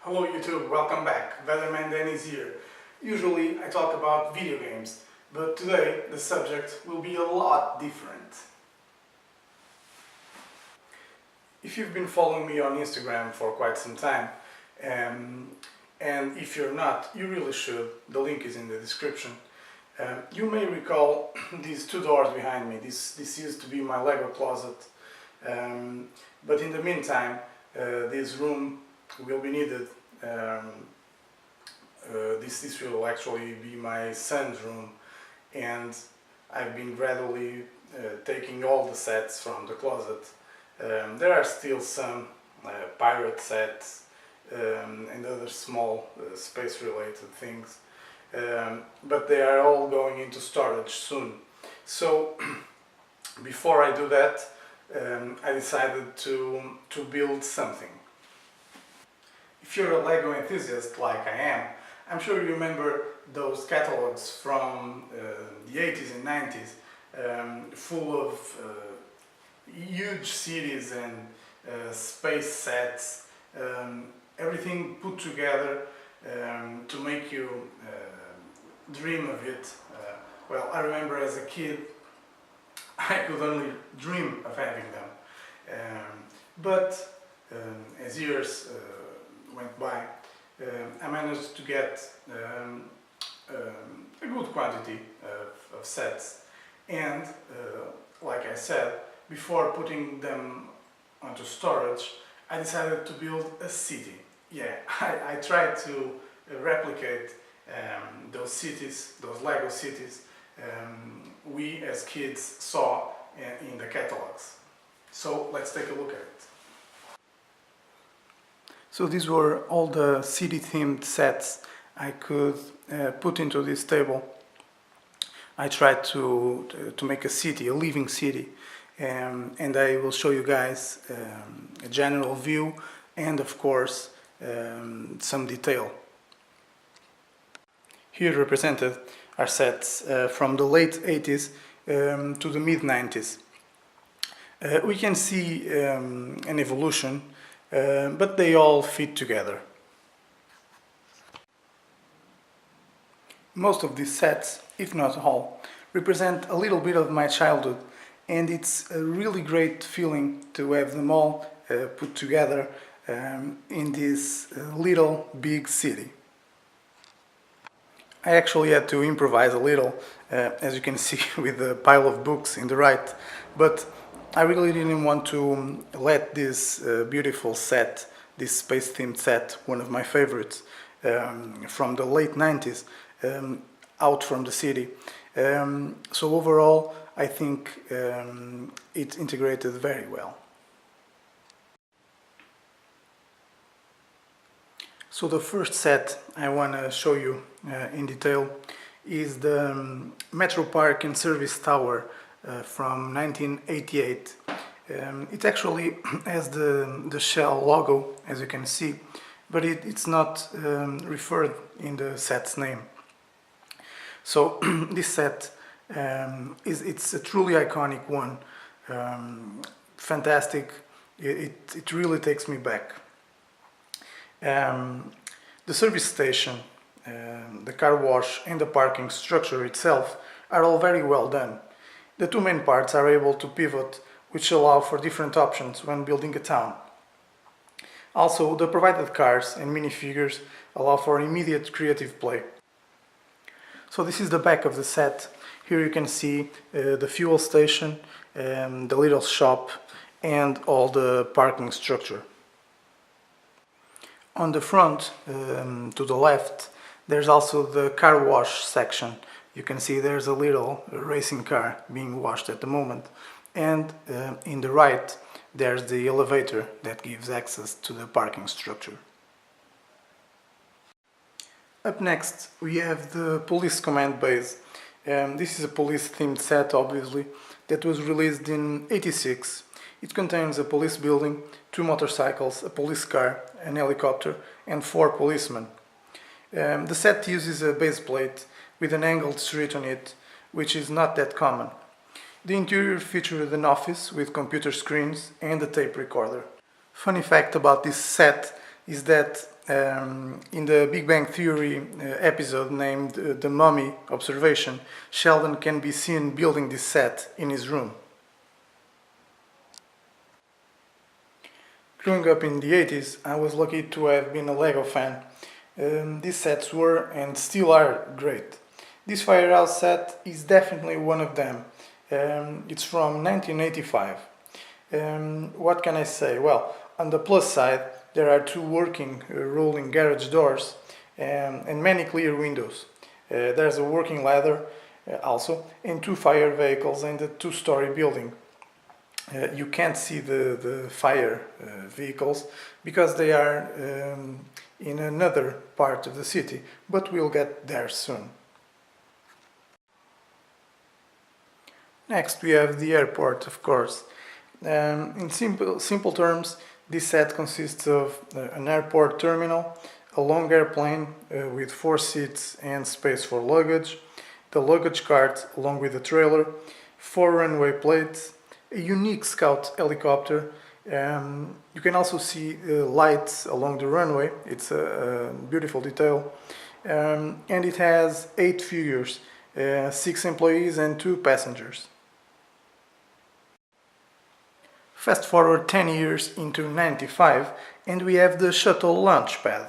Hello YouTube, welcome back. Weatherman Dan is here. Usually I talk about video games, but today the subject will be a lot different. If you've been following me on Instagram for quite some time, and if you're not, you really should. The link is in the description. You may recall these two doors behind me. This used to be my Lego closet, but in the meantime this room will be needed. This will actually be my son's room, and I've been gradually taking all the sets from the closet. There are still some pirate sets and other small space related things, but they are all going into storage soon. So before I do that, I decided to build something. If you're a Lego enthusiast like I am, I'm sure you remember those catalogues from the 80s and 90s, full of huge cities and space sets, everything put together to make you dream of it. Well, I remember as a kid I could only dream of having them, but as years went by, I managed to get a good quantity of sets, and like I said, before putting them onto storage, I decided to build a city. Yeah, I tried to replicate those cities, those Lego cities we as kids saw in the catalogs. So let's take a look at it. So these were all the city-themed sets I could put into this table. I tried to make a city, a living city, and I will show you guys a general view and of course some detail. Here represented are sets from the late 80s to the mid 90s. We can see an evolution, but they all fit together. Most of these sets, if not all, represent a little bit of my childhood, and it's a really great feeling to have them all put together in this little big city. I actually had to improvise a little, as you can see with the pile of books in the right, but I really didn't want to let this beautiful set, this space-themed set, one of my favorites from the late 90s, out from the city. So overall, I think it integrated very well. So the first set I want to show you in detail is the Metro Park and Service Tower from 1988. It actually has the Shell logo, as you can see, but it's not referred in the set's name. So this set it's a truly iconic one, fantastic. It really takes me back. The service station, the car wash and the parking structure itself are all very well done. The two main parts are able to pivot, which allow for different options when building a town. Also, the provided cars and minifigures allow for immediate creative play. So this is the back of the set. Here you can see the fuel station, the little shop and all the parking structure. On the front, to the left, there's also the car wash section. You can see there's a little racing car being washed at the moment. And in the right, there's the elevator that gives access to the parking structure. Up next, we have the police command base. This is a police-themed set, obviously, that was released in '86. It contains a police building, 2 motorcycles, a police car, an helicopter, and 4 policemen. The set uses a base plate with an angled street on it, which is not that common. The interior featured an office with computer screens and a tape recorder. Funny fact about this set is that in the Big Bang Theory episode named The Mummy Observation, Sheldon can be seen building this set in his room. Growing up in the 80s, I was lucky to have been a Lego fan. These sets were and still are great. This firehouse set is definitely one of them. It's from 1985. What can I say? Well, on the plus side, there are two working rolling garage doors and many clear windows. There's a working ladder also, and two fire vehicles and a two-story building. You can't see the fire vehicles because they are in another part of the city, but we'll get there soon. Next we have the airport, of course. In simple terms, this set consists of an airport terminal, a long airplane with 4 seats and space for luggage, the luggage cart along with the trailer, 4 runway plates, a unique scout helicopter. You can also see lights along the runway. It's a beautiful detail. And it has 8 figures, 6 employees and 2 passengers. Fast forward 10 years into 95 and we have the Shuttle Launch Pad.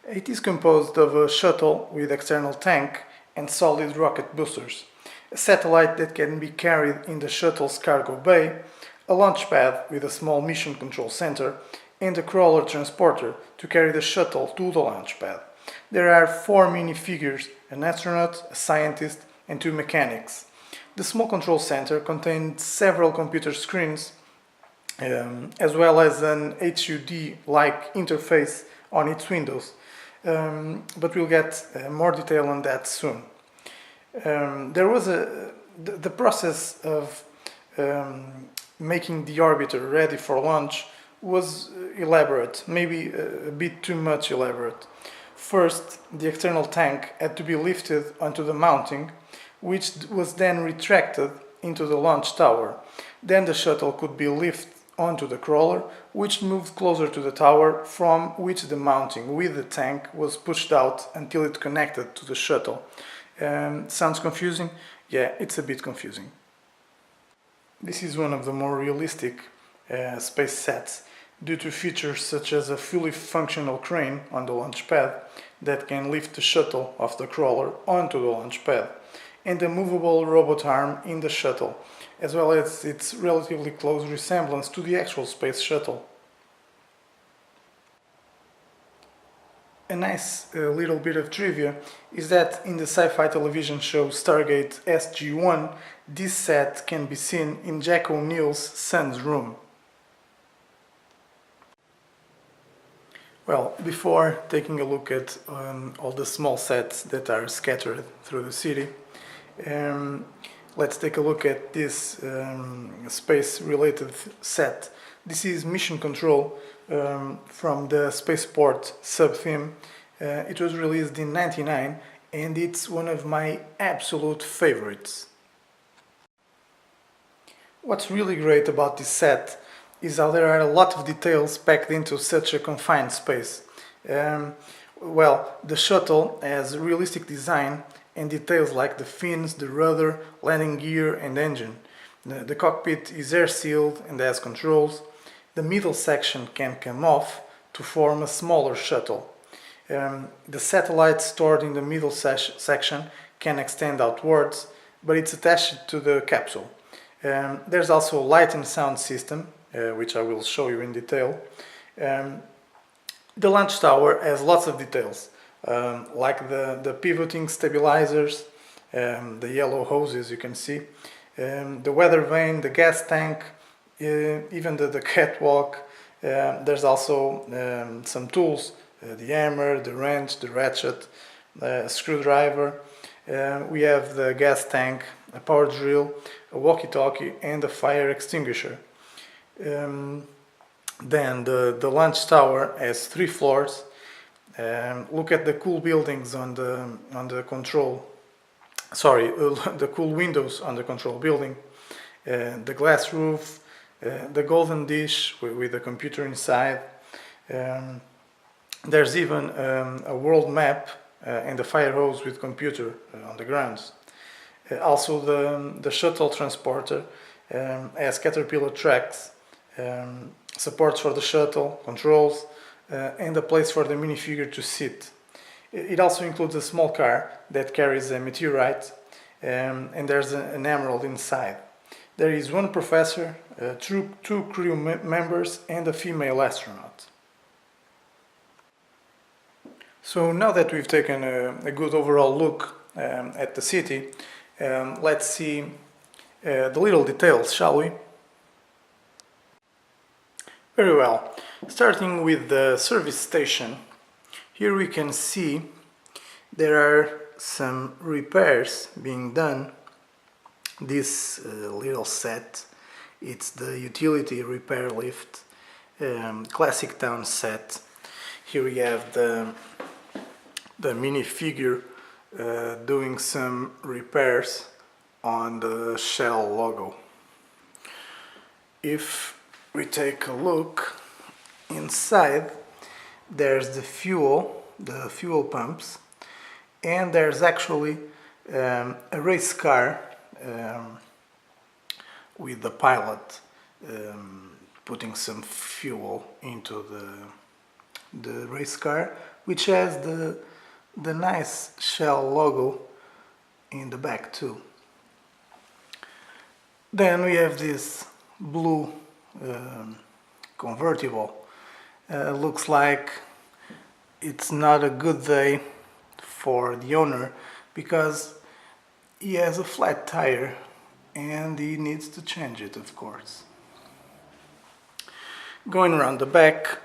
It is composed of a shuttle with external tank and solid rocket boosters, a satellite that can be carried in the shuttle's cargo bay, a launch pad with a small mission control center, and a crawler transporter to carry the shuttle to the launch pad. There are 4 minifigures, an astronaut, a scientist, and 2 mechanics. The small control center contains several computer screens, as well as an HUD-like interface on its windows, but we'll get more detail on that soon. The process of making the orbiter ready for launch was elaborate, maybe a bit too much elaborate. First, the external tank had to be lifted onto the mounting, which was then retracted into the launch tower. Then the shuttle could be lifted onto the crawler, which moved closer to the tower, from which the mounting with the tank was pushed out until it connected to the shuttle. Sounds confusing? Yeah, it's a bit confusing. This is one of the more realistic space sets, due to features such as a fully functional crane on the launch pad that can lift the shuttle off the crawler onto the launch pad, and a movable robot arm in the shuttle, as well as its relatively close resemblance to the actual space shuttle. A nice little bit of trivia is that in the sci-fi television show Stargate SG-1, this set can be seen in Jack O'Neill's son's room. Well, before taking a look at all the small sets that are scattered through the city, let's take a look at this space-related set. This is Mission Control from the Spaceport sub-theme. It was released in '99 and it's one of my absolute favorites. What's really great about this set is how there are a lot of details packed into such a confined space. Well, the shuttle has realistic design and details like the fins, the rudder, landing gear and engine. The cockpit is air-sealed and has controls. The middle section can come off to form a smaller shuttle. The satellite stored in the middle section can extend outwards, but it's attached to the capsule. There's also a light and sound system, which I will show you in detail. The launch tower has lots of details, like the pivoting stabilizers, the yellow hoses you can see, the weather vane, the gas tank, even the catwalk. There's also some tools, the hammer, the wrench, the ratchet, a screwdriver. We have the gas tank, a power drill, a walkie-talkie and a fire extinguisher. Then the launch tower has 3 floors. Look at the cool buildings on the control. Sorry, the cool windows on the control building. The glass roof, the golden dish with the computer inside. There's even a world map and a fire hose with computer on the grounds. Also the shuttle transporter has caterpillar tracks, supports for the shuttle, controls, and a place for the minifigure to sit. It also includes a small car that carries a meteorite, and there's an emerald inside. There is one professor, two crew members, and a female astronaut. So now that we've taken a good overall look at the city, let's see the little details, shall we? Very well. Starting with the service station, here we can see there are some repairs being done. This little set, it's the utility repair lift, classic town set. Here we have the minifigure doing some repairs on the Shell logo. If we take a look inside, there's the fuel pumps, and there's actually a race car with the pilot putting some fuel into the race car, which has the nice Shell logo in the back too. Then we have this blue convertible. Looks like it's not a good day for the owner because he has a flat tire and he needs to change it, of course. Going around the back,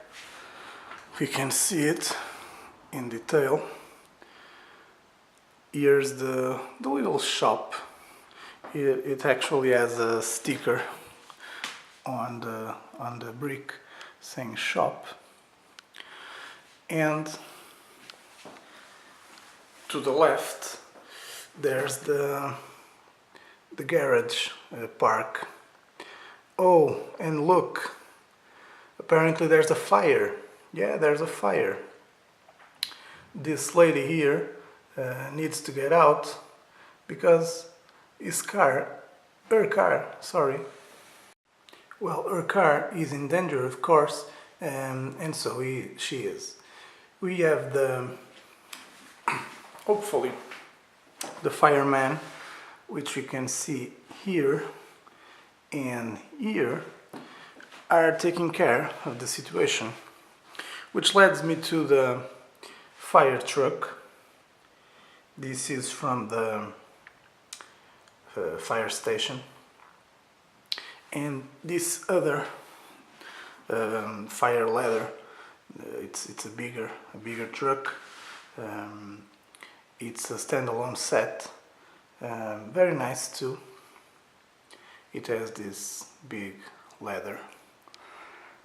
we can see it in detail. Here's the little shop. It actually has a sticker on the brick saying shop. And to the left there's the garage park. Oh, and look, apparently there's a fire. Yeah, there's a fire. This lady here needs to get out because her car is in danger, of course, and so she is. We have hopefully the fireman, which we can see here and here, are taking care of the situation, which leads me to the fire truck. This is from the fire station, and this other fire ladder, it's a bigger truck. It's a standalone set, very nice too. It has this big ladder,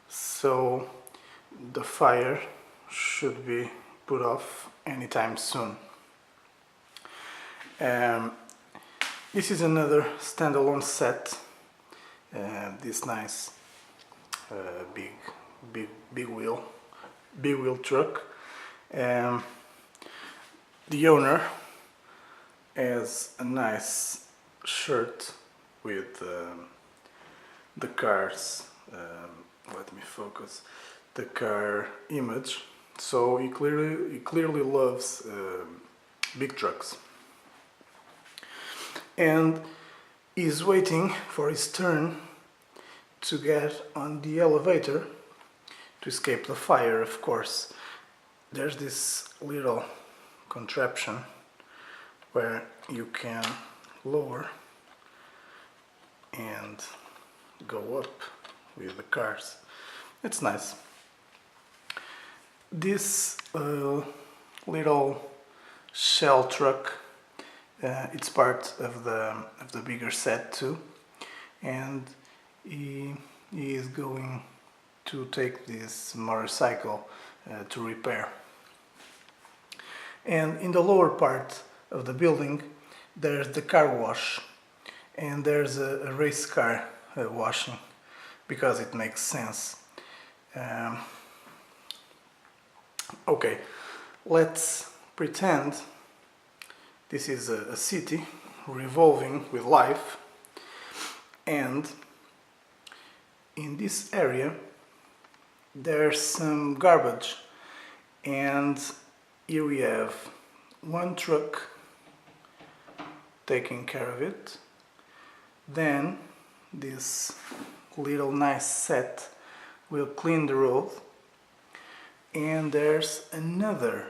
so the fire should be put off anytime soon. This is another standalone set. This nice big wheel truck. The owner has a nice shirt with the car's let me focus, the car image. So he clearly loves big trucks, and he's waiting for his turn to get on the elevator to escape the fire, of course. There's this little contraption where you can lower and go up with the cars. It's nice. This little Shell truck, it's part of the bigger set too, and he is going to take this motorcycle to repair. And in the lower part of the building there's the car wash, and there's a race car washing, because it makes sense. Okay, let's pretend this is a city revolving with life, and in this area there's some garbage, and here we have one truck taking care of it. Then this little nice set will clean the road, and there's another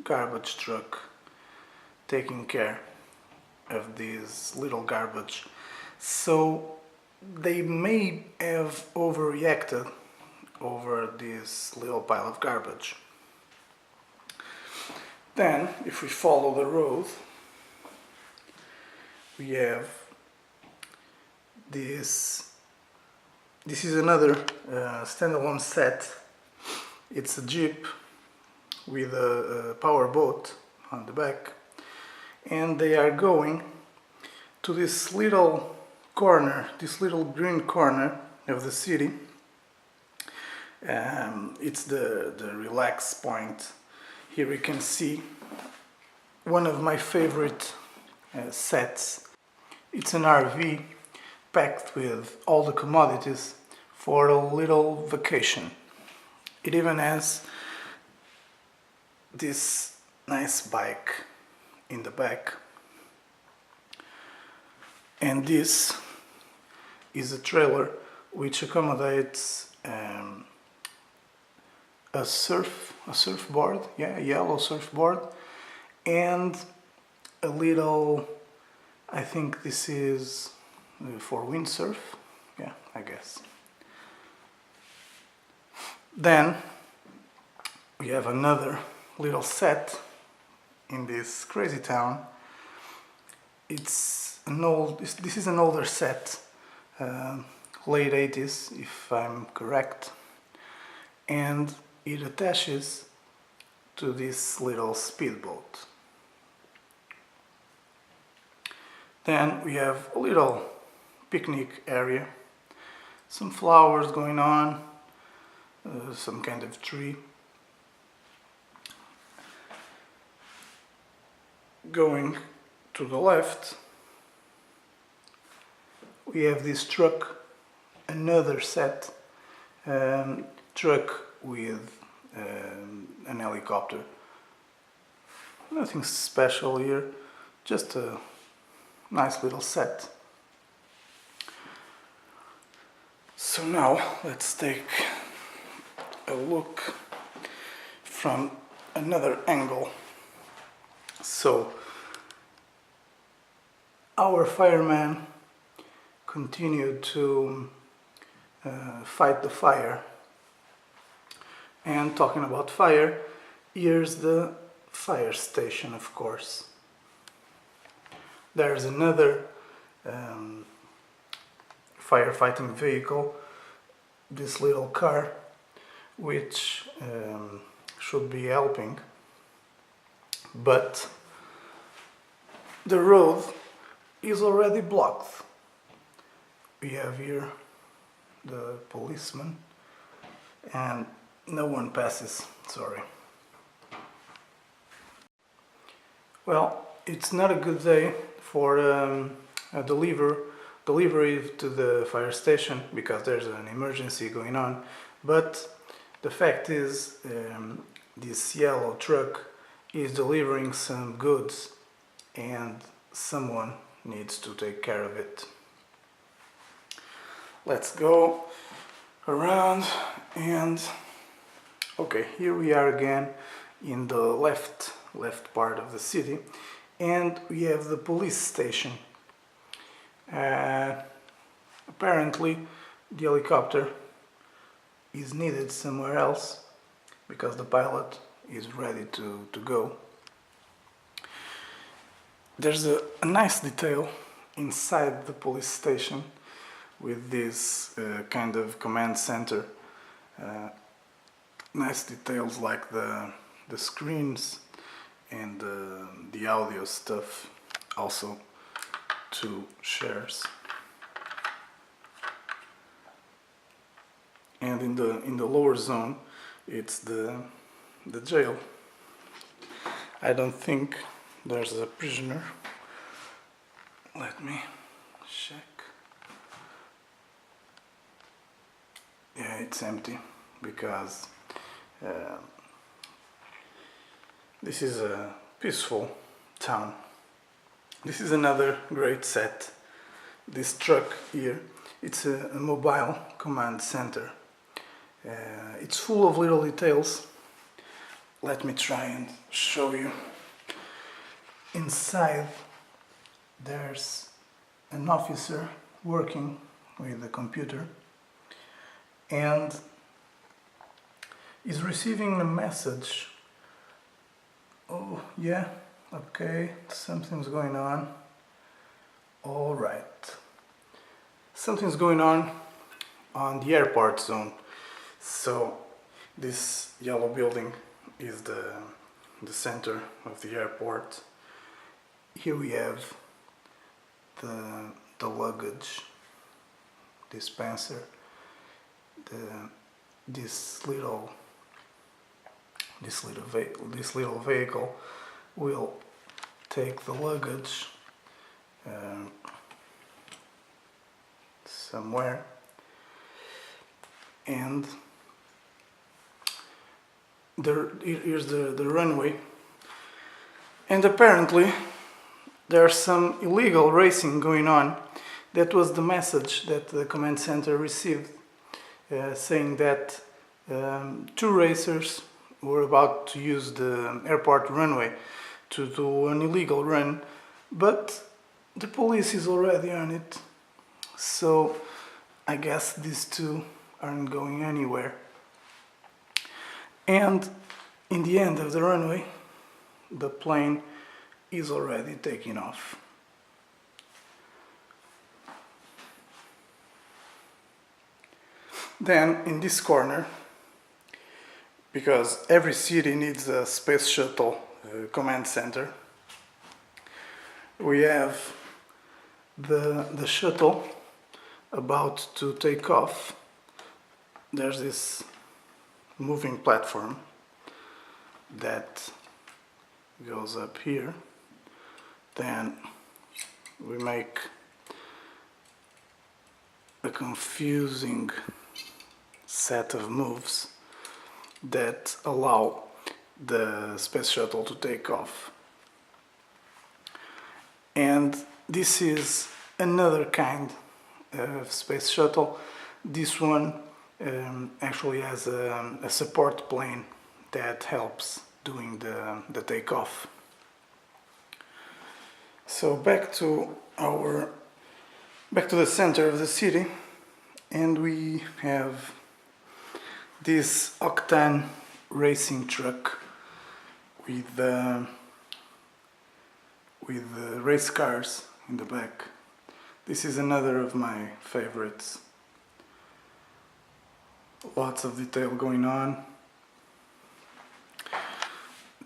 garbage truck taking care of this little garbage. So they may have overreacted over this little pile of garbage. Then, if we follow the road, we have this is another standalone set. It's a jeep with a power boat on the back, and they are going to this little corner, this little green corner of the city. It's the relax point. Here we can see one of my favorite sets. It's an RV packed with all the commodities for a little vacation. It even has this nice bike in the back, and this is a trailer which accommodates a surfboard, a yellow surfboard, and a little, I think this is for windsurf, I guess. Then we have another little set in this crazy town. This is an older set, late 80s if I'm correct, and it attaches to this little speedboat. Then we have a little picnic area, some flowers going on, some kind of tree. Going to the left, we have this truck, another set, truck with an helicopter. Nothing special here, just a nice little set. So now let's take a look from another angle. So our fireman continued to fight the fire. And talking about fire, here's the fire station, of course. There's another firefighting vehicle, this little car, which should be helping, but the road is already blocked. We have here the policeman, and no one passes, sorry. Well, it's not a good day for a delivery to the fire station, because there's an emergency going on, but the fact is this yellow truck is delivering some goods and someone needs to take care of it. Let's go around, and okay, here we are again in the left part of the city, and we have the police station. Apparently the helicopter is needed somewhere else because the pilot is ready to go. There's a nice detail inside the police station with this kind of command center. Nice details like the screens and the audio stuff, also 2 chairs. And in the lower zone, it's the the jail. I don't think there's a prisoner. Let me check. Yeah, it's empty because this is a peaceful town. This is another great set. This truck here, it's a mobile command center. It's full of little details. Let me try and show you. Inside there's an officer working with the computer and is receiving a message. Oh yeah, okay, something's going on. All right, something's going on the airport zone. So this yellow building is the center of the airport. Here we have the luggage dispenser. This little vehicle will take the luggage somewhere, and here's the runway, and apparently there's some illegal racing going on. That was the message that the command center received, saying that 2 racers were about to use the airport runway to do an illegal run, but the police is already on it, so I guess these 2 aren't going anywhere. And in the end of the runway, the plane is already taking off. Then in this corner, because every city needs a space shuttle command center, we have the shuttle about to take off. There's this moving platform that goes up here. Then we make a confusing set of moves that allow the space shuttle to take off. And this is another kind of space shuttle. This one actually has a support plane that helps doing the takeoff. So back to the center of the city, and we have this octane racing truck with the race cars in the back. This is another of my favorites. Lots of detail going on.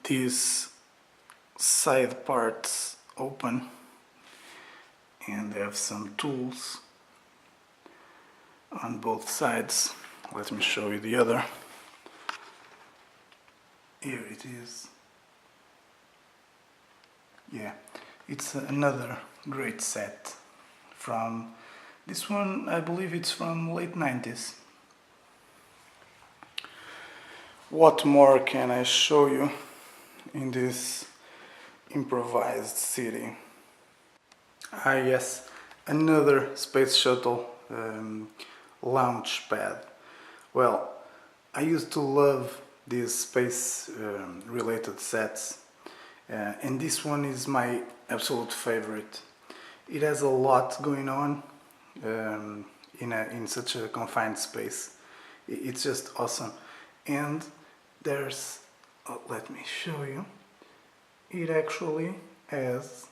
These side parts open and they have some tools on both sides. Let me show you the other. Here it is. Yeah, it's another great set from this one. I believe it's from late 90s. What more can I show you in this improvised city? Ah yes, another space shuttle launch pad. Well, I used to love these space related sets, and this one is my absolute favorite. It has a lot going on in such a confined space. It's just awesome. And there's, let me show you, it actually has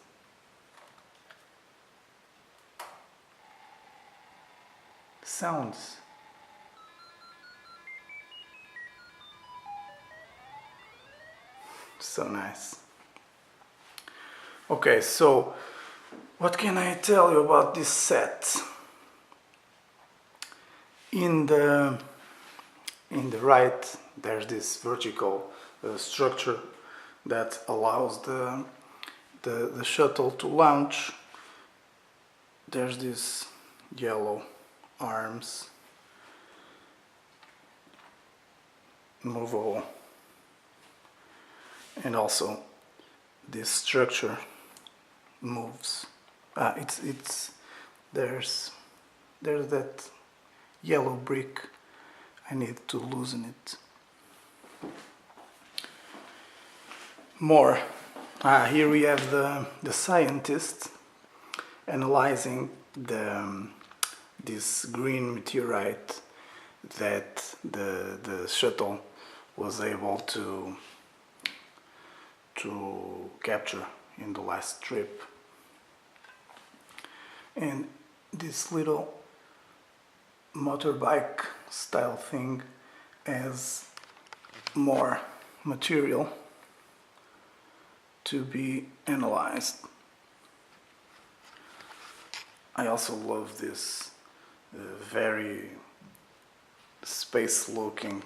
sounds. So nice. Okay, so what can I tell you about this set? In the right, there's this vertical structure that allows the shuttle to launch. There's this yellow arms, movable, and also this structure moves. There's that yellow brick. I need to loosen it more. Here we have the scientist analyzing this green meteorite that the shuttle was able to capture in the last trip. And this little motorbike style thing has more material to be analyzed. I also love this very space looking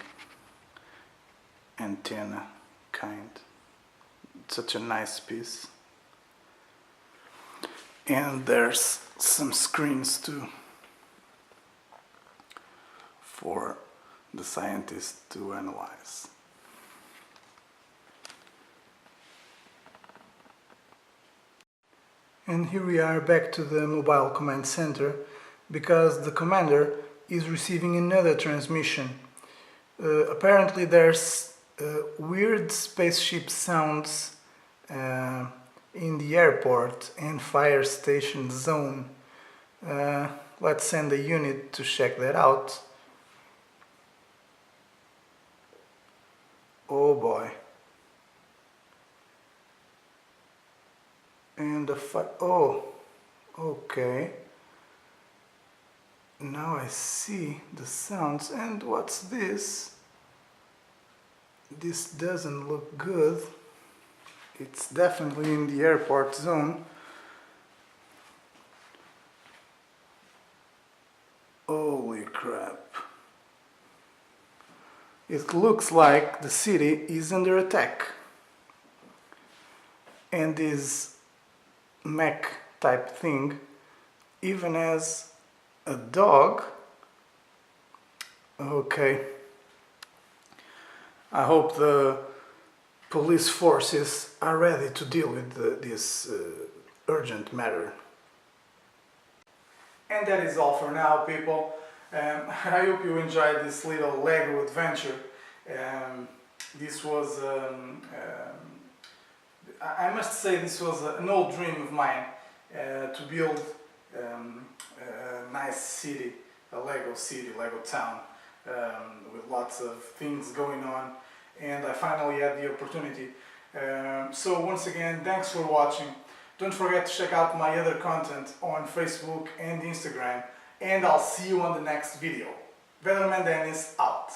antenna kind. It's such a nice piece. And there's some screens too for the scientist to analyze. And here we are back to the mobile command center, because the commander is receiving another transmission. Apparently there's weird spaceship sounds in the airport and fire station zone. Let's send a unit to check that out. Oh boy. And oh, okay. Now I see the sounds. And what's this? This doesn't look good. It's definitely in the airport zone. Holy crap. It looks like the city is under attack. And this mech type thing even has a dog. Okay. I hope the police forces are ready to deal with this urgent matter. And that is all for now, people. I hope you enjoyed this little Lego adventure. This was I must say this was an old dream of mine, to build a nice city, a Lego city, Lego town, with lots of things going on, and I finally had the opportunity. So once again, thanks for watching. Don't forget to check out my other content on Facebook and Instagram, and I'll see you on the next video. Verem Dennis out.